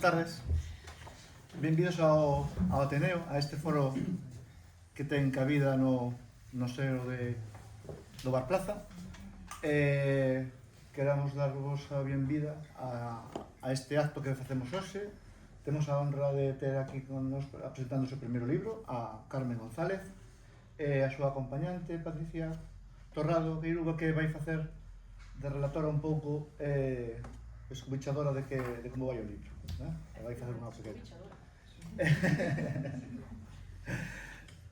tardes. Benvidos ao Ateneo, a este foro que ten cabida no seo do Bar Plaza. Queramos darvos a benvida a este acto que facemos hoxe. Temos a honra de ter aquí con nos presentando o seu primeiro libro, a Carmen González, e a súa acompañante, Patricia Torrado Queiruga, que vai facer de relatora un pouco escubichadora de como vai o libro. Vai facer unha pequena.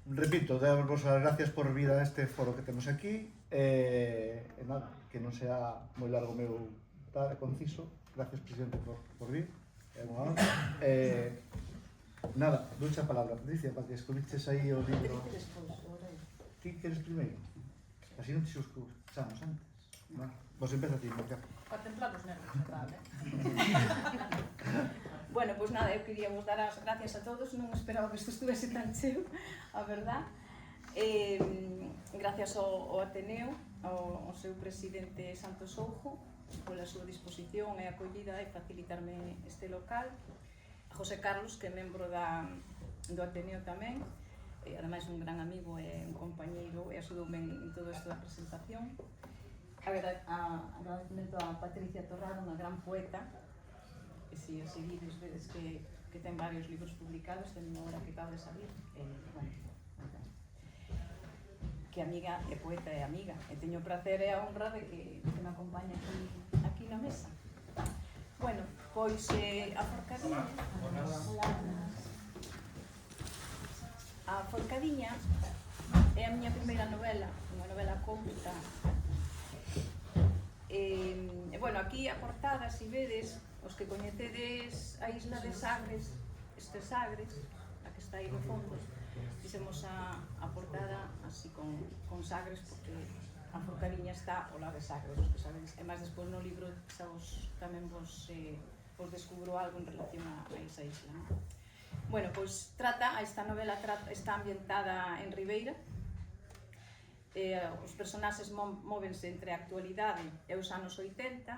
Repito, darvos as gracias por vir a este foro que temos aquí, e nada, que non sea moi largo o meu conciso. Gracias, presidente, por vir. É unha honra. Nada, ducha palabra, Patricia, para que escubiches aí o libro. Ti queres primeiro? Así non te escuchamos antes. Vos empeza a ti, Marca. Para templar os nervios, tal, Bueno, pois nada, eu quería vos dar as gracias a todos. Non esperaba que isto estuvese tan cheo, a verdad. Gracias ao Ateneo, ao seu presidente Santos Soujo, pola súa disposición e acollida e facilitarme este local. A José Carlos, que é membro do Ateneo tamén, e ademais un gran amigo e un compañeiro, e axudoume en todo isto da presentación. Agradecemento a Patricia Torrado, unha gran poeta, e se a seguides vedes que ten varios libros publicados, ten unha obra que acaba de salir, que amiga e poeta é amiga, e teño o prazer e a honra de que me acompañe aquí na mesa. Bueno, pois a Forcadiña. A Forcadiña é a miña primeira novela, unha novela conta. Bueno, aquí a portada, se vedes, os que coñecedes a isla de Sagres, este Sagres, a que está aí no fondo, fixemos a portada así con Sagres, porque a Forcadiña está ao lado de Sagres, os que sabedes. E máis despois no libro tamén vos descubro algo en relación a esa isla, non? Bueno, pois esta novela está ambientada en Ribeira. Os personaxes móvense entre a actualidade e os anos 80,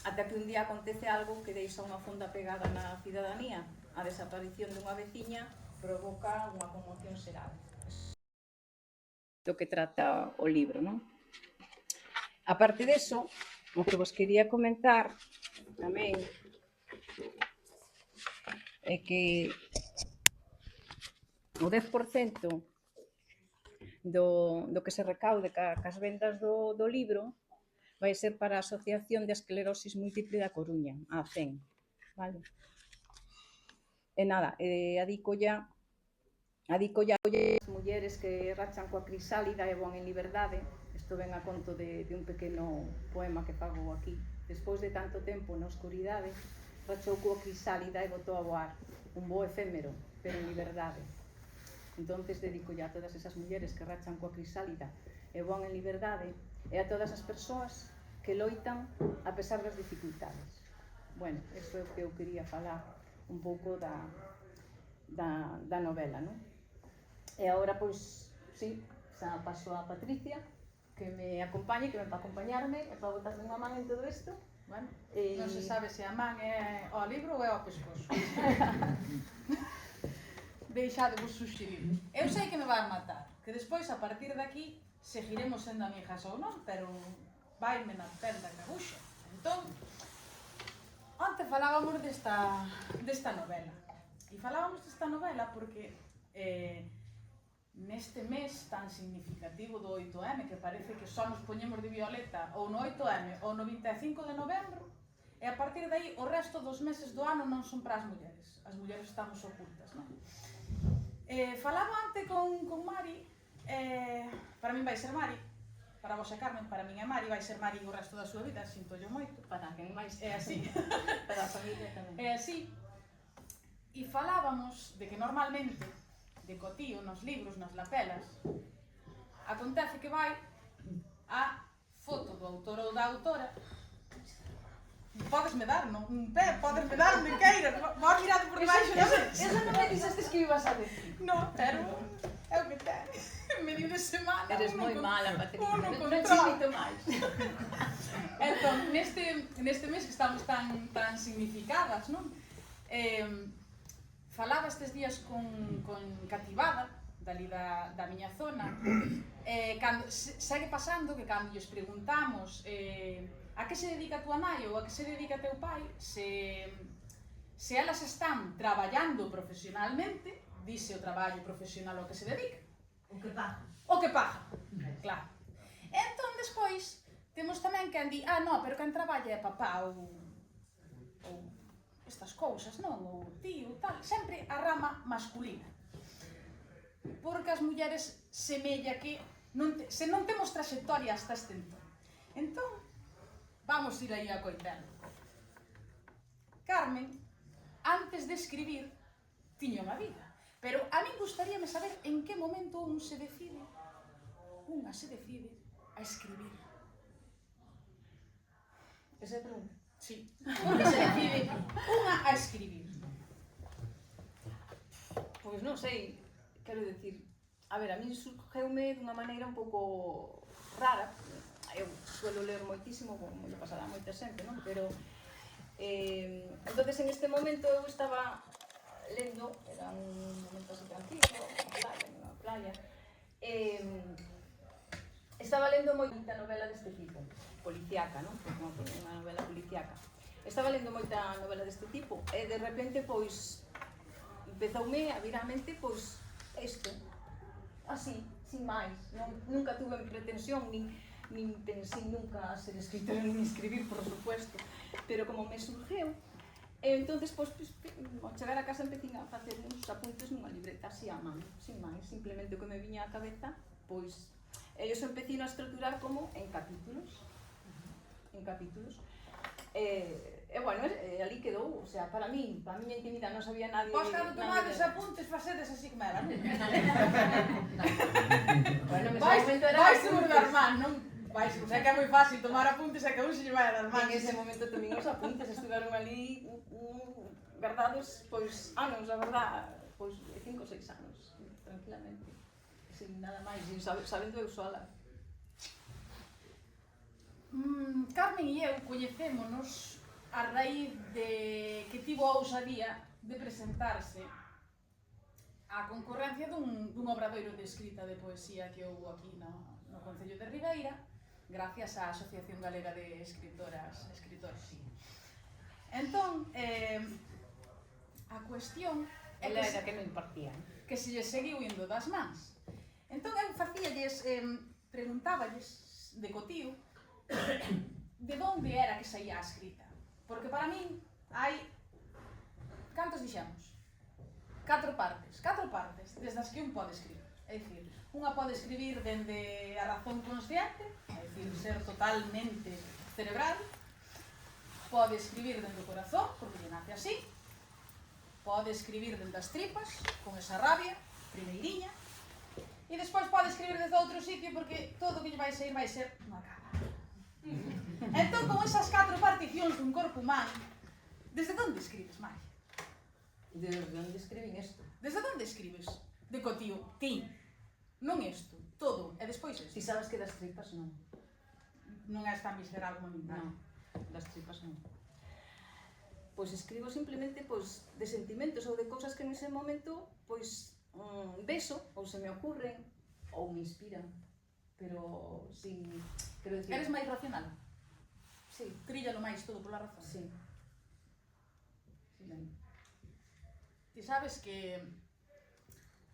ata que un día acontece algo que deixa unha fonda pegada na cidadanía. A desaparición dunha veciña provoca unha conmoción xeral. Do que trata o libro, non? A parte deso, o que vos quería comentar tamén é que o 10% do que se recaude cas vendas do libro vai ser para a Asociación de Esclerosis Múltiple da Coruña, a ACEN, vale? E nada, adicolla as mulleres que rachan coa crisálida e van en liberdade. Isto ven a conto de un pequeno poema que fago aquí. Despois de tanto tempo na oscuridade, rachou coa crisálida e botou a voar, un voo efémero, pero en liberdade. Entonces dedico a todas esas mulleres que rachan coa crisálida e van en liberdade, e a todas as persoas que loitan a pesar das dificultades. Bueno, iso é o que eu quería falar un pouco da novela, non? E agora, pois, sí, xa paso a Patricia, que me acompañe, que ven para acompañarme e para botarme unha man en todo isto. Bueno, non se sabe se a man é ao libro ou é ao pescozo. Deixade vos suxerir. Eu sei que me van matar, que despois a partir de aquí seguiremos sendo amigas ou non, pero vaime na perda que aguxa. Entón, onte falábamos desta novela. E falábamos desta novela porque neste mes tan significativo do 8M, que parece que só nos poñemos de violeta ou no 8M ou no 25 de novembro, e a partir de aí o resto dos meses do ano non son para as mulleres. As mulleres estamos ocultas, non? Falaba ante con Mari, para min vai ser Mari, para vos e Carmen, para min é Mari, vai ser Mari o resto da súa vida, sinto-llo moito. Para quen máis É así. para a familia tamén. É así. E falábamos de que normalmente, de cotío, nos libros, nas lapelas, acontece que vai a foto do autor ou da autora. Podesme dar, non? Un pé, podesme dar onde queiras, vos mirado por debaixo. Eso non me dixestes que ibas a decir. Non, pero é o que ten. Me diu de semana Eres moi mala, Patricia. uno Non controla. chimito máis. Entón, neste mes que estamos tan significadas, non? Falaba estes días con Cativada, dali da miña zona, cando segue pasando que cando lles preguntamos a que se dedica a tua nai ou a que se dedica teu pai, se elas están traballando profesionalmente, dice o traballo profesional ao que se dedica. O que paga. O que paga, claro. Entón, despois, temos tamén quen di, non, pero quen traballa é papá ou estas cousas, non? Ou tío, tal, sempre a rama masculina. Porque as mulleres semella que se non temos trayectoria hasta este entón. Entón, vamos ir aí a coitelo. Carmen, antes de escribir, tiña unha vida. Pero a min gustaríame saber en que momento unha se decide a escribir. Esa é a pregunta. Sí. Por que se decide unha a escribir? Pois non sei, quero dicir, a ver, a min surgeume dunha maneira un pouco rara. Eu suelo ler moitísimo, como lle pasará a moita xente, non? Pero, entonces, en este momento eu estaba lendo, era un momento así tranquilo, na playa, estaba lendo moita novela deste tipo, policíaca, non? Unha novela policíaca. Estaba lendo moita novela deste tipo e de repente, pois, empezoume a vir á mente, pois, isto, así, sin máis. Nunca tuve pretensión, nin pensei nunca ser escritora, nin escribir, por supuesto, pero como me surgeu, entonces, pois, ao chegar a casa empecé a facer uns apuntes nunha libreta así a man, sin máis, simplemente o que me viña á cabeza, pois, ellos empecé a estruturar como en capítulos, e bueno, ali quedou, o sea, para min, para a miña intimidade non sabía nadie... Vos cando tomades apuntes facedes así como era, non? Bueno, nese Vais momento era se mudar mal, non? Vais, o sea que é moi fácil tomar apuntes e que a un se lle vai a dar mal. En ese momento tamén os apuntes estuveron ali guardados, pois, anos, a verdad, pois 5 ou 6 anos, tranquilamente, sin nada máis, sin sabendo eu sola. Carmen e eu coñecémonos a raíz de que tivo a ousadía de presentarse á concorrencia dun obradoiro de escrita de poesía que houve aquí no Concello de Ribeira, gracias á Asociación Galega de Escritoras e Escritores. Entón, a cuestión é Ela era que me impartía. que se lles seguiu indo das mans. Entón eu facíalles, preguntáballes de cotío de onde era que saía a escrita. Porque para min hai, cantos dixemos? 4 partes, desde as que un pode escribir. É dicir, unha pode escribir dende a razón consciente, é dicir, ser totalmente cerebral, pode escribir dende o corazón, porque lle nace así, pode escribir dende as tripas, con esa rabia, primeiriña, e despois pode escribir desde outro sitio porque todo o que lle vai ser unha cara. Entón, con esas 4 particións dun corpo humano, desde onde escribes, Maria? Desde onde escribín isto? Desde onde escribes? De cotío, ti, non isto, todo, e despois isto. Si sabes que das tripas non. Non és tan visceral como mi, Non, das tripas non. Pois escribo simplemente pois, de sentimentos ou de cousas que nese momento pois beso, ou se me ocurren, ou me inspiran. Pero sin... Quero decir... Eres máis racional? Sí. Tríllalo máis todo pola razón? Sí. Sí, ben. Ti sabes que...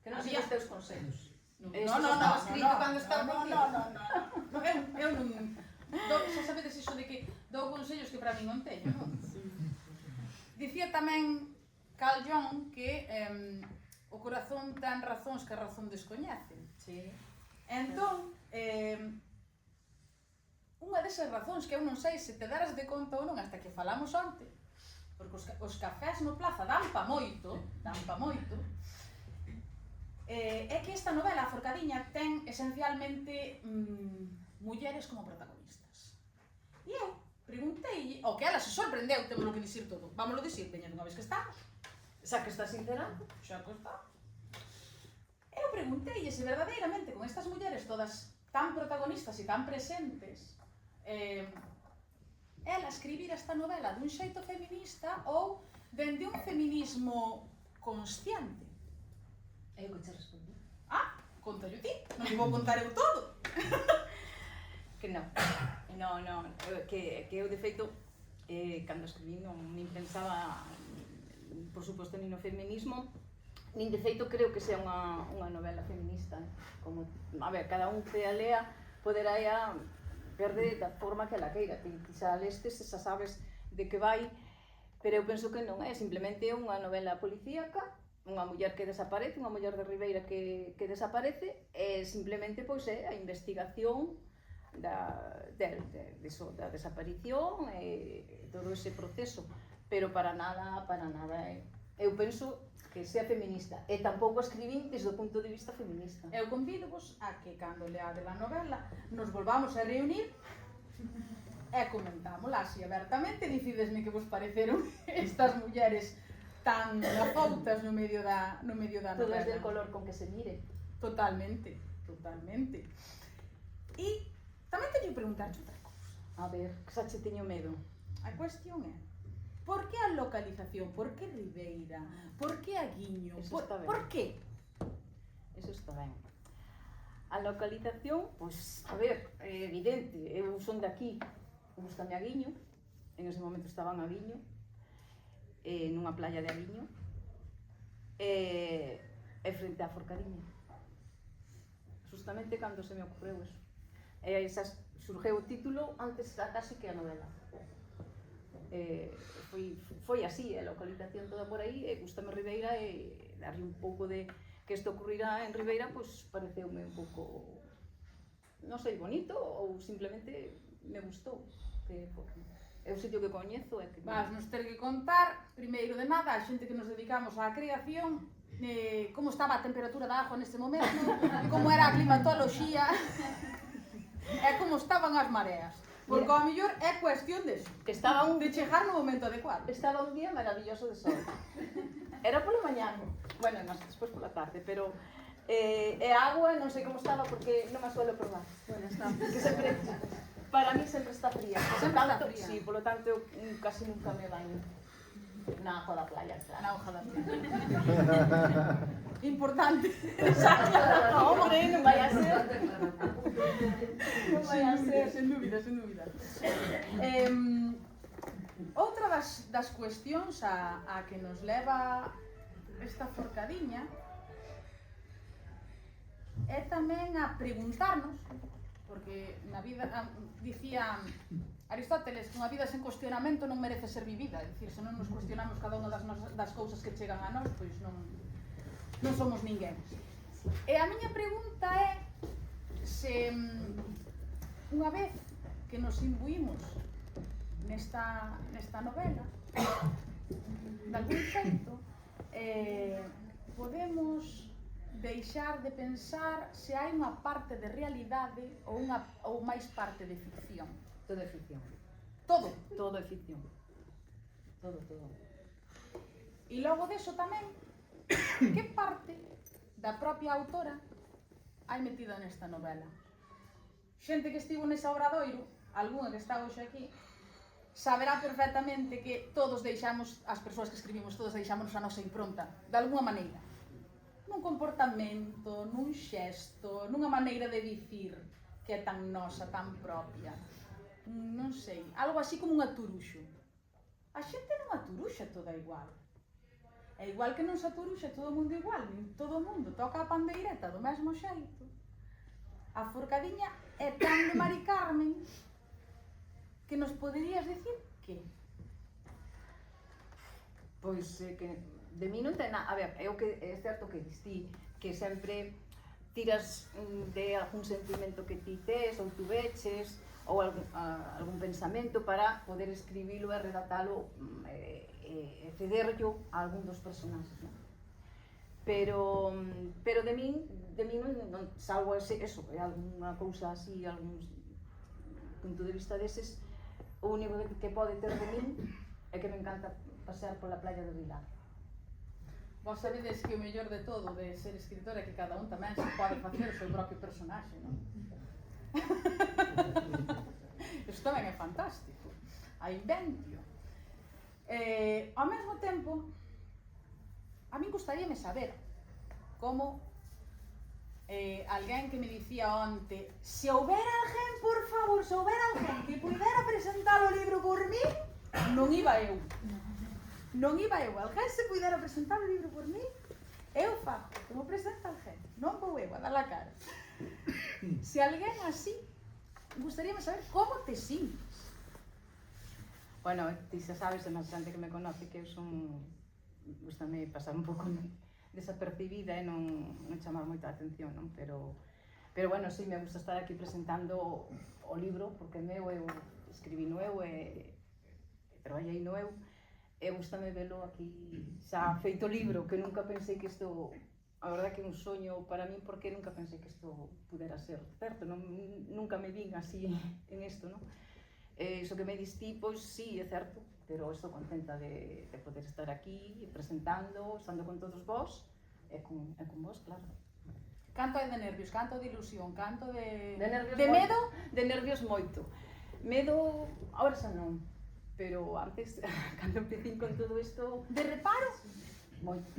Que non sei os teus consellos. No, Estaba escrito cando estaba contigo. Eu non... Xa sabedes iso de que dou consellos que para mí non teño, non? Dicía tamén Carl Jung que o corazón ten razóns que a razón descoñece. Sí. Entón, unha desas razóns que eu non sei se te daras de conta ou non hasta que falamos onte, porque os cafés no Plaza dan pa moito, é que esta novela, A Forcadiña, ten esencialmente mulleres como protagonistas. E eu preguntei, o que ela se sorprendeu, temos que dicir todo, vámoslo dicir, veña dunha vez que estamos. Xa que estás sincerando. Xa que está. Eu preguntei se verdadeiramente con estas mulleres todas tan protagonistas e tan presentes ela escribir esta novela dun xeito feminista ou dende un feminismo consciente. É o que te respondi. Conta yo ti, non te vou contar eu todo. Que non, que eu de feito, cando escribí nin pensaba, por suposto, nin no feminismo, nin de feito creo que sea unha novela feminista. Como, a ver, cada un que a lea poderá perde da forma que la queira, ti xa lestes, xa sabes de que vai, pero eu penso que non é simplemente unha novela policíaca, unha muller que desaparece, unha muller de Ribeira que desaparece, e simplemente pois é a investigación da desaparición e todo ese proceso, pero para nada eu penso que sea feminista, e tampouco escribín desde o punto de vista feminista. Eu convido-vos a que cando leade a novela nos volvamos a reunir e comentámola así abertamente, dicidesme que vos pareceron estas mulleres tan afoutas no medio da novela. Todo desde el color con que se mire. Totalmente. E tamén teño que preguntarche outra cousa. A ver, que xa che teño medo. A cuestión é, por que a localización? Por que Ribeira? Por que Aguiño? Eso está ben. Por que? Eso está ben. A localización, pois, a ver, é evidente, eu son de aquí, gústame Aguiño, en ese momento estaba en Aguiño, nunha playa de Aguiño, e frente á Forcadiña. Justamente cando se me ocorreu eso. E surgeu o título antes casi que a novela. Foi así, a localización toda por aí, e gústame Ribeira, e darlle un pouco de que isto ocurrirá en Ribeira, pois pareceume un pouco, non sei, bonito, ou simplemente me gustou, que é o sitio que coñezo e que... Vas nos ter que contar, primeiro de nada, a xente que nos dedicamos á creación, como estaba a temperatura da agua neste momento, como era a climatoloxía, e como estaban as mareas. Porque ao mellor é cuestión de chegar no momento adecuado. Estaba un día maravilloso de sol. Era pola mañán, bueno, despois pola tarde, pero e a agua non sei como estaba porque non a suelo probar. Bueno, está, que sempre, para mí sempre está fría. Sempre está fría. Sí, polo tanto, eu casi nunca me baño na auga da playa, claro. Na hoja da playa. Importante. No, hombre, non vai a ser. Non vai a ser. Sen dúbida. Outra das cuestións a que nos leva esta Forcadiña é tamén a preguntarnos, porque na vida, dicía Aristóteles, que unha vida sen cuestionamento non merece ser vivida, é dicir, se non nos cuestionamos cada unha das cousas que chegan a nós, pois non somos ninguén. E a miña pregunta é se unha vez que nos imbuímos nesta novela, de algún xeito, podemos deixar de pensar se hai unha parte de realidade ou máis parte de ficción. Todo é ficción. Todo. Todo é ficción. Todo. E logo deso tamén, que parte da propia autora hai metida nesta novela? Xente que estivo nese obradoiro, algunha que está hoxe aquí, saberá perfectamente que todos deixamos, as persoas que escribimos, todos deixamos a nosa impronta, de alguna maneira. Nun comportamento, nun xesto, nunha maneira de dicir que é tan nosa, tan propia. Non sei, algo así como un aturuxo. A xente non aturuxa toda igual. É igual que non se aturuxa todo o mundo igual, nin todo o mundo toca a pandeireta do mesmo xeito. A Forcadiña é tan de Mari Carmen que nos poderías dicir que? Pois que de mí non ten nada, a ver, é certo que ti que sempre tiras de algún sentimento que ti tes ou tu veches ou algún pensamento para poder escribilo e redactalo e cederlo a algún dos personaxes, non? Pero de min non salvo eso, é alguna cousa así, algún punto de vista deses, o único que pode ter de min é que me encanta pasear pola playa do Vilar. Vos sabedes que o mellor de todo de ser escritor é que cada un tamén se pode facer o seu propio personaxe, non? Isto tamén é fantástico. A inventio. Ao mesmo tempo, a min gustaríame saber como alguén que me dicía onte, se houbera alguén, por favor, se houbera alguén que pudera presentar o libro por mí, non iba eu. Non iba eu. Alguén se pudera presentar o libro por mí, eu fago, como presenta alguén. Non vou eu a dar a cara. Se alguén así, gustaríame saber como te sintes. Bueno, ti xa sabes, é máis xente que me conoce, que eu son... Gústame pasar un pouco desapercibida e non chamar moita atención, non? Pero bueno, sí, me gusta estar aquí presentando o libro, porque é meu, eu escribí no eu e traballei no eu, e gústame velo aquí xa feito libro, que nunca pensei que isto, a verdade que é un soño para min, porque nunca pensei que isto pudera ser certo, nunca me vin así en isto, non? Iso que me diste, pois sí, é certo, pero estou contenta de poder estar aquí presentando, estando con todos vós e con vós, claro. Canto é de nervios, canto de ilusión, canto de medo, de nervios moito. Medo, ahora xa non, pero antes, cando empecín con todo isto... De reparo? Moito.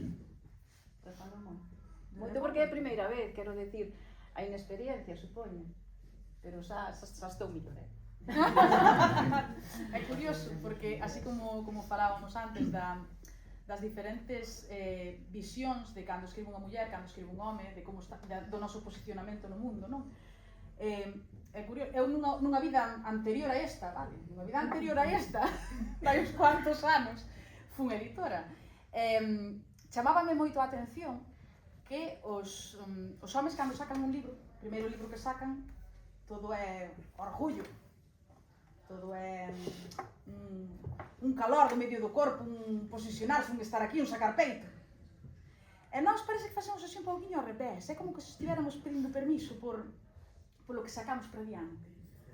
Reparo moito. Moito porque é a primeira vez, quero decir, a inexperiencia, supoño. Pero xa estou millor, É curioso, porque así como falábamos antes das diferentes visións de cando escribe unha muller, cando escribe un home, de como está, do noso posicionamento no mundo, non? É curioso, eu nunha vida anterior a esta, vale? Nunha vida anterior a esta, hai uns cuantos anos, fun editora. Chamábame moito a atención que os homes cando sacan un libro, o primeiro libro que sacan, todo é orgullo, todo é un calor do medio do corpo, un posicionarse, un estar aquí, un sacar peito. E nós parece que facemos así un pouquinho ao revés, é como que se estiveramos pedindo permiso polo que sacamos para diante,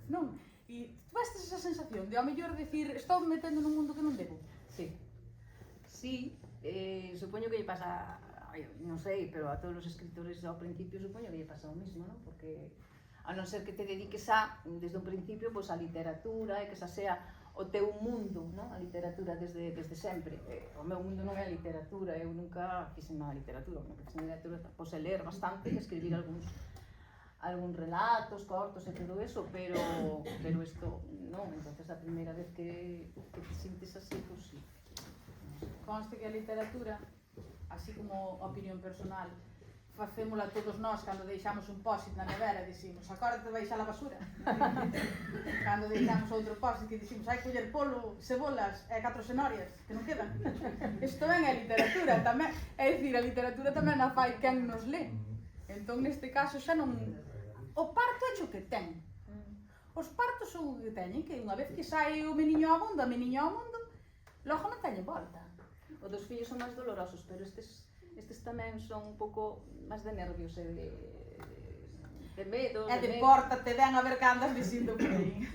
non? E tú vestes esa sensación de ao mellor decir, estou me metendo nun mundo que non debo? Sí. Sí, supoño que lle pasa, non sei, pero a todos os escritores ao principio supoño que lle pasa o mismo, non? Porque a non ser que te dediques desde un principio, pois, a literatura, e que esa sea o teu mundo, non? A literatura desde sempre. O meu mundo non é a literatura, eu nunca fixen nada de literatura, o que fixen de literatura, pois, é ler bastante, e escribir algúns relatos, cortos e todo eso, pero isto non, entonces a primeira vez que te sintes así, pois sí. Conste que a literatura, así como opinión personal, facémola todos nós cando deixamos un post-it na nevera e dicimos, acórdate de baixar a basura. Cando deixamos outro post-it que dicimos, hai coller polo, cebolas e 4 cenorias, que non quedan. Isto ben é literatura tamén, é dicir, a literatura tamén a fai quen nos lê. Entón, neste caso, xa non... O parto é o que ten. Os partos son o que teñen, que unha vez que sai o meniño ao mundo, logo non teñen volta. Os dos fillos son máis dolorosos, pero estes tamén son un pouco máis de nervios e de medo. E de pórtate ben a ver que andas dicindo por aí.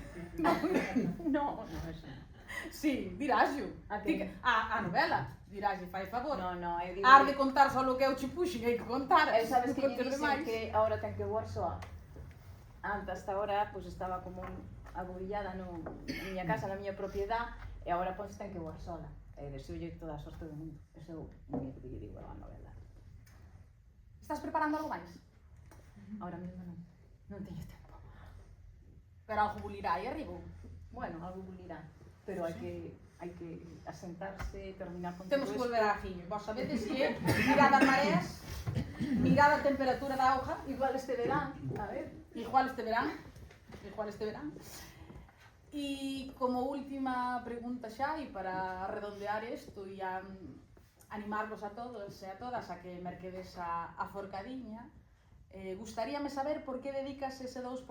Non, eso non. Sí, dirásio. A novela, dirásio, fai favor. Non, eu digo... Har de contar só o que eu che puxen, hai que contar. Sabes que lle dicen que agora ten que voar soa. Antes, hasta ahora, pois estaba como agobillada na miña casa, na miña propiedade, e agora pois ten que voar sola. E deseulle toda a sorte do mundo. Ese é o único que lle digo a novela. Estás preparando algo máis? Ahora mesmo non teño tempo. Pero algo bulirá aí arriba? Bueno, algo bulirá, pero hai que asentarse e terminar con todo isto. Temos que volver a Ajiño. Vos sabedes que é mirada as mareas, mirada a temperatura da auga, igual este verán, a ver. Igual este verán. E como última pregunta xa, e para redondear isto e a animarvos a todos e a todas a que merquedes a Forcadiña, gustaríame saber por que dedicas ese 2%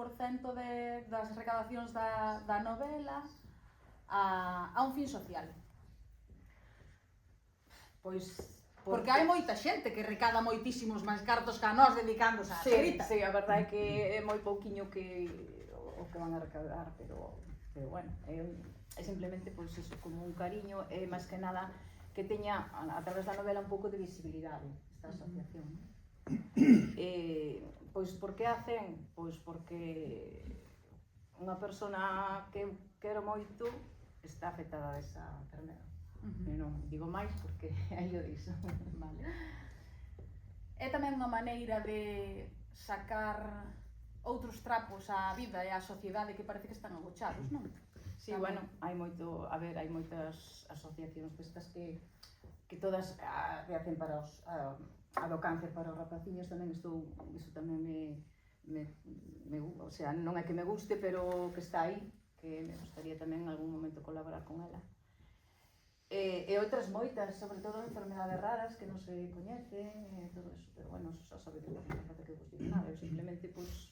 das recadacións da novela a un fin social. Pois... Porque hai moita xente que recada moitísimos máis cartos que a nós dedicándose á escrita. Sí, a verdade é que é moi pouquiño o que van a recaudar, pero bueno, é simplemente pois iso, como un cariño, e máis que nada que teña, a través da novela, un pouco de visibilidade esta asociación. Pois, por que a hacen? Pois porque unha persona que quero moito está afectada desa enfermedade. Non digo máis porque aí o dixo. Vale. É tamén unha maneira de sacar outros trapos á vida e á sociedade que parece que están agochados, non? Sí, bueno, hai moito, a ver, hai moitas asociacións destas que todas hacen para a do cáncer para os rapaciños. Tamén estou, iso tamén me, o sea, non é que me guste, pero que está aí, que me gustaría tamén en algún momento colaborar con ela. E outras moitas, sobre todo enfermedades raras que non se coñecen, todo eso, pero bueno, só sabe que non falta que vos diga nada, eu simplemente, pois,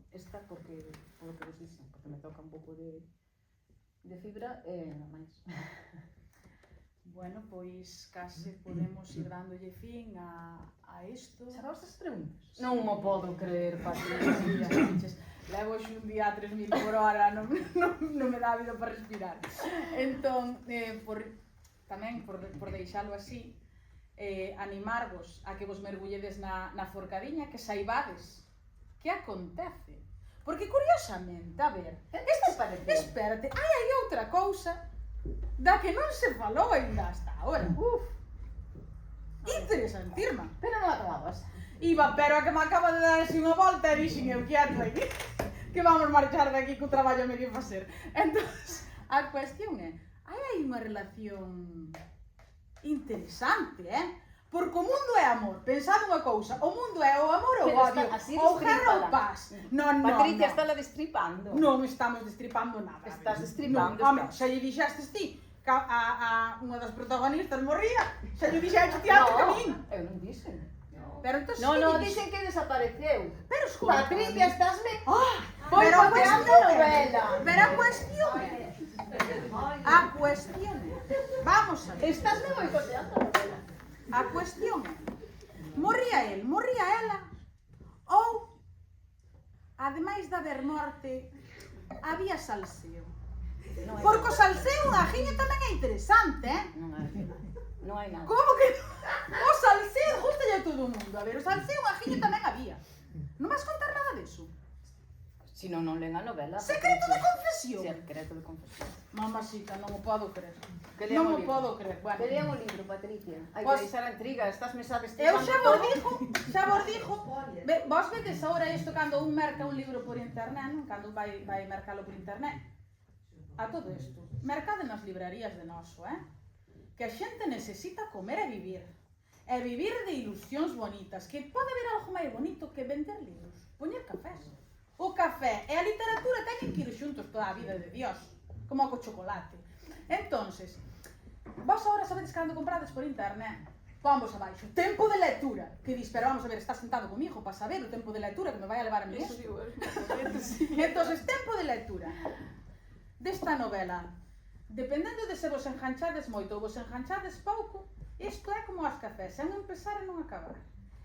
esta porque, polo que vos dixen, porque me toca un pouco de fibra e nada máis. Bueno, pois case podemos ir dándolle fin a isto. Xa vos as preguntas? Non mo podo creer, Patricia. Levo un día a 3000 por hora, non me dá vida para respirar. Entón, tamén por deixalo así, animarvos a que vos mergulledes na forcadiña, que saibades que acontece. Porque, curiosamente, a ver, espérate, hai aí outra cousa da que non se falou ainda hasta agora. Interesantísima. Pero non acababas. Iba, pero a que me acaba de dar así unha volta e dixen eu quieto aí, que vamos marchar de aquí co traballo medio facer. Entón, a cuestión é, hai aí unha relación interesante, Porque o mundo é amor, pensad unha cousa, o mundo é o amor ou o odio, ou guerra ou paz. Non, Patricia, está la destripando. Non estamos destripando nada. Estás destripando. Home, xa lle dixestes ti que a unha das protagonistas morría, xa lle dixestes ti antes que min. Eu non dixen. Pero entón Non, dixen que desapareceu. Pero escolta, Patricia, estásme... pero a novela. Pero a cuestión é, vamos a ver. Estásme boicoteando a novela. A cuestión é, morría el, morría ela, ou, ademais de haber morte, había salseo. Porque o salseo, a ajiña tamén é interesante, Non hai nada. Como que o salseo gusta a todo o mundo? A ver, o salseo, a ajiña tamén había. Non vas contar nada deso? Si non len a novela. Secreto de confesión. Secreto de confesión. Mamacita, non o podo creer. Que Non o podo creer. Bueno. Que lean o libro, Patricia. Hai que Pois- deixar a intriga, estás me sabes... Eu xa vos dixo. Vos vedes agora isto cando un merca un libro por internet, non? Cando vai mercalo por internet. A todo isto. Mercado nas librarías de noso, Que a xente necesita comer e vivir. E vivir de ilusións bonitas. Que pode haber algo máis bonito que vender libros. Poñer cafés. O café e a literatura teñen que ir xuntos toda a vida de Dios. Como co chocolate. Entonces, vos agora sabedes cando comprades por internet, vamos abaixo, tempo de lectura, que dis, pero vamos a ver, estás sentado comigo para saber o tempo de lectura que me vai a levar a mí isto. Entonces, tempo de lectura desta novela, dependendo de se vos enganchades moito ou vos enganchades pouco, isto é como as cafés, é non empezar e non acabar.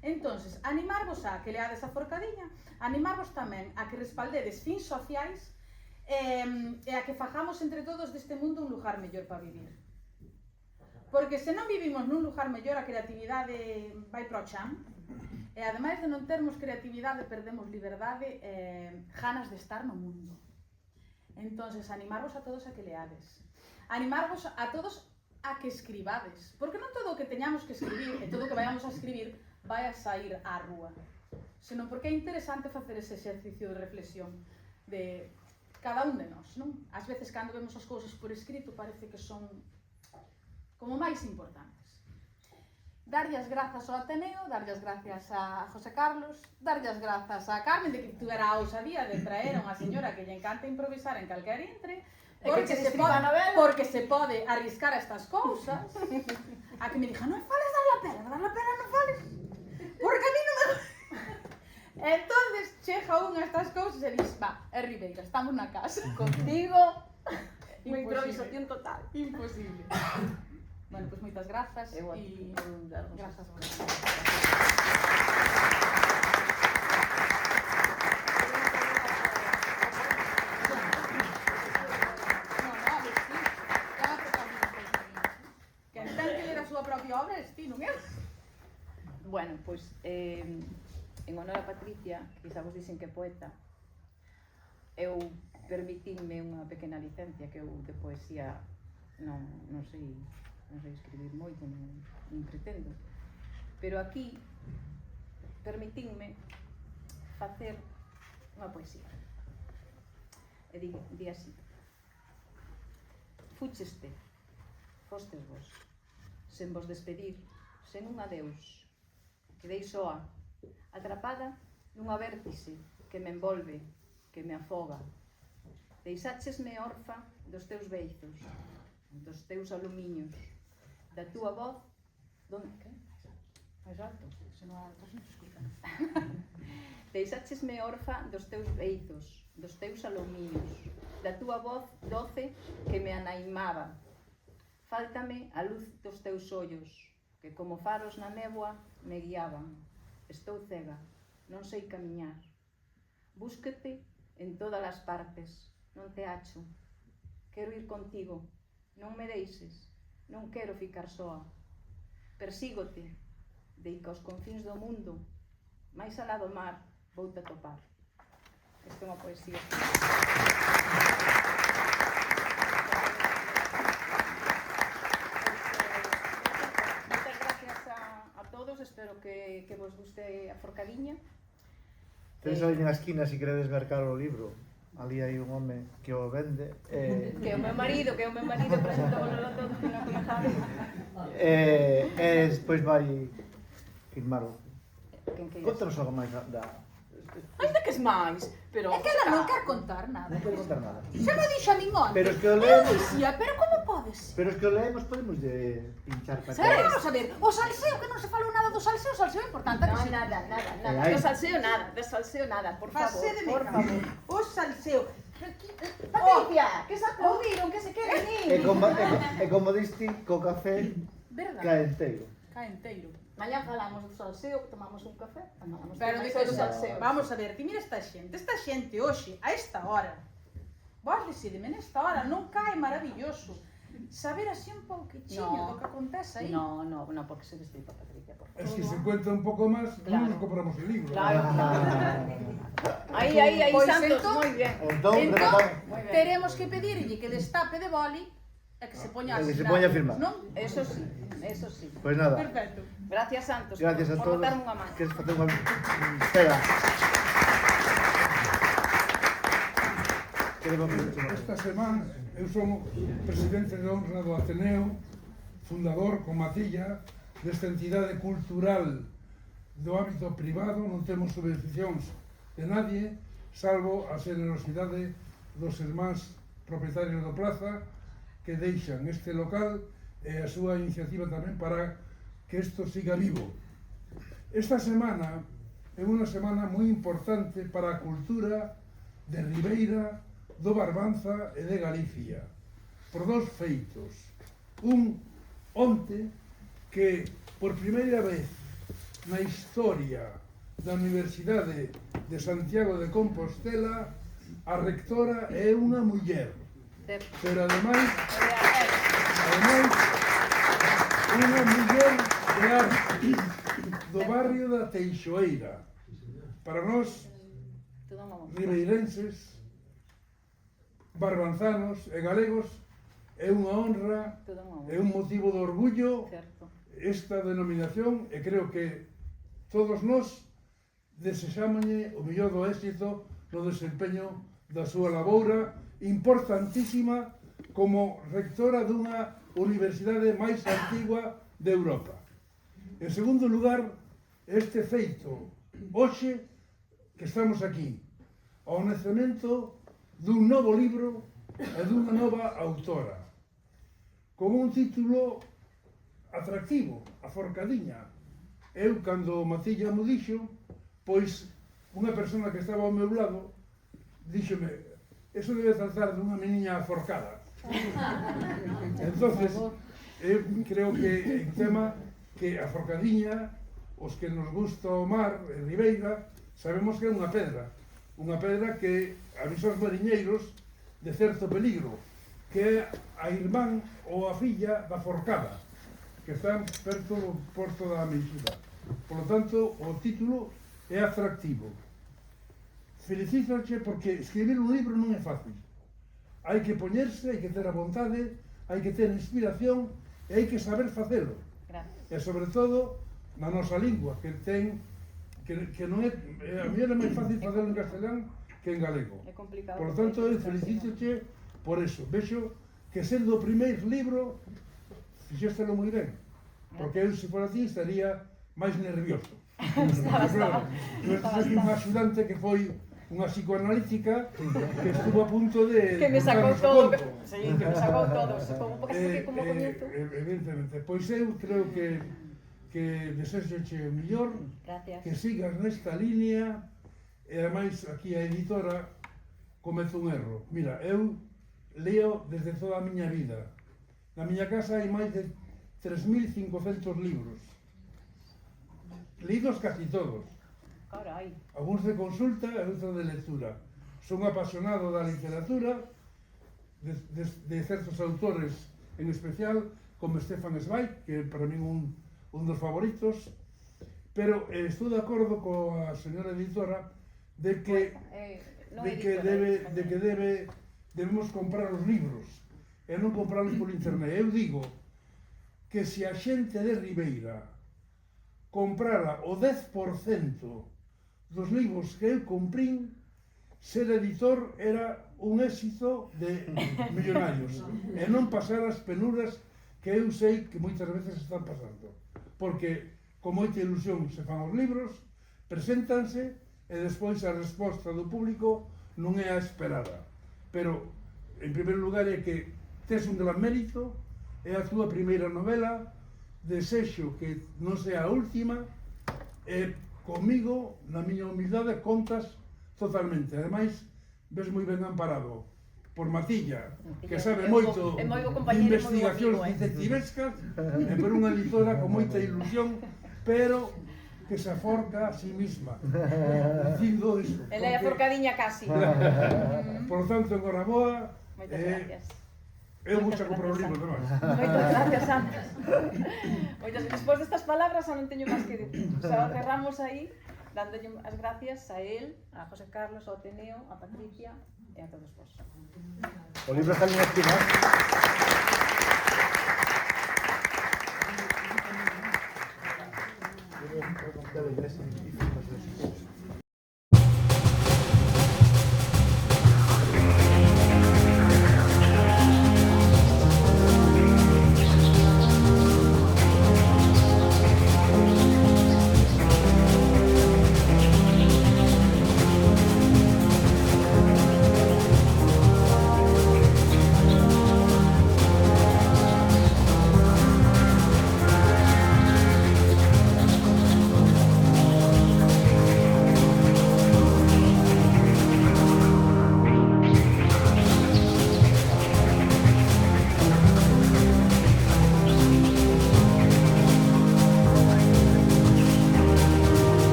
Entonces, animarvos a que leades a forcadiña, animarvos tamén a que respaldedes fins sociais e a que fajamos entre todos deste mundo un lugar mellor para vivir. Porque se non vivimos nun lugar mellor, a creatividade vai pro chan, e ademais de non termos creatividade, perdemos liberdade e ganas de estar no mundo. Entonces, animarvos a todos a que leades. Animarvos a todos a que escribades. Porque non todo o que teñamos que escribir e todo o que vayamos a escribir vai a sair á rúa. Senón porque é interesante facer ese exercicio de reflexión de cada un de nós, non? Ás veces, cando vemos as cousas por escrito, parece que son como máis importantes. Darlle as grazas ao Ateneo, darlle as gracias a José Carlos, darlle as grazas a Carmen de que tuvera a ousadía de traer a unha señora que lle encanta improvisar en calquer intre, porque se pode arriscar a estas cousas. A que me dixa, non fales dar la pena non fales, porque a mí non me... Entonces chega unha a estas cousas e dis, va, é Ribeira, estamos na casa. Contigo, unha improvisación total. Imposible. Bueno, pois moitas grazas e grazas a vos. Que ten que ler a pois, en honor a Patricia, que xa vos dixen que é poeta, eu permitinme unha pequena licencia que eu de poesía non sei escribir moito, non pretendo, pero aquí permitinme facer unha poesía. E di así: fúcheste, fostes vos, sen vos despedir, sen un adeus, quedei soa, atrapada nunha vértice que me envolve, que me afoga. Deixáchesme orfa dos teus beizos, dos teus alumiños, da túa voz, que? Mais alto, se non se escuta. Deixáchesme orfa dos teus beizos, dos teus alumiños, da túa voz doce que me anaimaba. Fáltame a luz dos teus ollos, que como faros na néboa me guiaban. Estou cega, non sei camiñar. Búsquete en todas as partes, non te acho. Quero ir contigo, non me deixes, non quero ficar soa. Persígote, deica aos confíns do mundo, máis alá do mar, voute atopar. Esta é unha poesía. Moitas gracias a todos, espero que vos guste a forcadiña. Tedes ali na esquina, se queredes mercar o libro, ali hai un home que o vende. Que é o meu marido, presentámoslo a todos, que non comezamos. Despois vai firmar o... Contanos algo máis da... Ainda que es máis, pero... É que ela non quer contar nada. Non quero contar nada. Xa me dixo a min onte. Pero es que o Eu leemos... dixía, pero como podes? Pero es que o leemos, podemos de pinchar para Pero vamos a ver, o salseo, que non se falou nada do salseo, o salseo é importante. No, nada. Do salseo nada, por favor, por favor. O salseo. Patricia, que se aplaudiron, que se queden E como diste, co café Verdad? cae inteiro. Cae inteiro. Mañá falamos do salseo, tomamos un café, falamos Pero máis de do que salseo. vamos a ver, ti mira esta xente hoxe, a esta hora, vos decideme nesta hora, non cae maravilloso saber así un pouquichiño No. do que acontece aí. No, porque se destripa, Patricia, por favor. Es que si cuenta un poco más, Claro. no nos compramos el libro. Claro. Aí, Pois Santos, entón- moi bien. Entón, Entón, Moi ben. teremos que pedirlle que destape de boli e que se poña a E que se asinar, poña a firmar. non? Eso sí. Pois nada, Perfecto. Gracias, Santos, gracias a por todos. botarme unha man. Queres facer unha... Espera. Queremos facer Esta semana eu son presidente de honra do Ateneo, fundador con Matilla desta entidade cultural do ámbito privado, non temos subvencións de nadie, salvo a generosidade dos irmáns propietarios do Plaza que deixan este local e a súa iniciativa tamén para que isto siga vivo. Esta semana é unha semana moi importante para a cultura de Ribeira, do Barbanza e de Galicia, por dos feitos. Un, onte, que por primeira vez na historia da Universidade de Santiago de Compostela a rectora é unha muller, pero ademais unha muller de arte do barrio da Teixoeira. Para nós, ribeirenses, barbanzanos e galegos, é unha honra, é un motivo de orgullo Certo. esta denominación e creo que todos nós desexámolle o mellor do éxito no desempeño da súa laboura importantísima como rectora dunha universidade máis antigua de Europa. En segundo lugar, este feito, hoxe que estamos aquí, ao nacemento dun novo libro e dunha nova autora, con un título atractivo, a forcadiña. Eu, cando Matilla mo dixo, pois unha persona que estaba ao meu lado díxome, eso debe tratar dunha meniña aforcada. Entonces, eu creo que en tema que a forcadiña, os que nos gusta o mar, en Ribeira, sabemos que é unha pedra que avisa aos mariñeiros de certo peligro, que é a irmán ou a filla da forcada, que está perto do porto da Meixida. Por lo tanto, o título é atractivo. Felicítoche porque escribir un libro non é fácil. Hai que poñerse, hai que ter a vontade, hai que ter inspiración e hai que saber facelo. Gracias. E sobre todo na nosa lingua, que ten que non é, a mí é máis fácil facelo en castelán que en galego. É complicado. Por lo tanto, eu felicítoche por eso. Vexo que sendo o primeiro libro fixéstelo moi ben, porque eu, se for así, estaría máis nervioso. Claro, eu estive un axudante que foi unha psicoanalítica que estuvo a punto de Que me sacou todo. Sí, que me sacou todo. Como comienzo. Evidentemente. Pois eu creo que desexoche o millor, Gracias. que sigas nesta línea, e ademais aquí a editora comete un erro. Mira, eu leo desde toda a miña vida. Na miña casa hai máis de 3.500 libros. Lidos casi todos. Carai. Alguns de consulta e outros de lectura. Son apasionado da literatura, de certos autores en especial, como Stefan Zweig, que para mí un dos favoritos, pero estou de acordo coa señora editora de que debemos comprar os libros e non comprarlos por internet. Eu digo que se a xente de Ribeira comprara o 10% dos libros que eu comprín, ser editor era un éxito de millonarios e non pasar as penuras que eu sei que moitas veces están pasando, porque con moita ilusión se fan os libros, preséntanse e despois a resposta do público non é a esperada. Pero, en primeiro lugar, é que tes un gran mérito, é a túa primeira novela, desexo que non sea a última, e comigo, na miña humildade, contas totalmente. Ademais, ves moi ben amparado por Matilla, que sabe moito de investigacións detectivescas, e por unha editora con moita ilusión, pero que se aforca a sí misma, dicindo iso. Ela é a forcadiña casi. Por lo tanto, enhoraboa. Moitas gracias. Eu vou xa comprar o libro, demais. Moitas gracias, Sandra. Despois destas palabras xa non teño máis que dicir. Xa cerramos aí, dándolle as gracias a él, a José Carlos, ao Ateneo, a Patricia e a todos vos. O libro está en esquina. Debe ser difícil.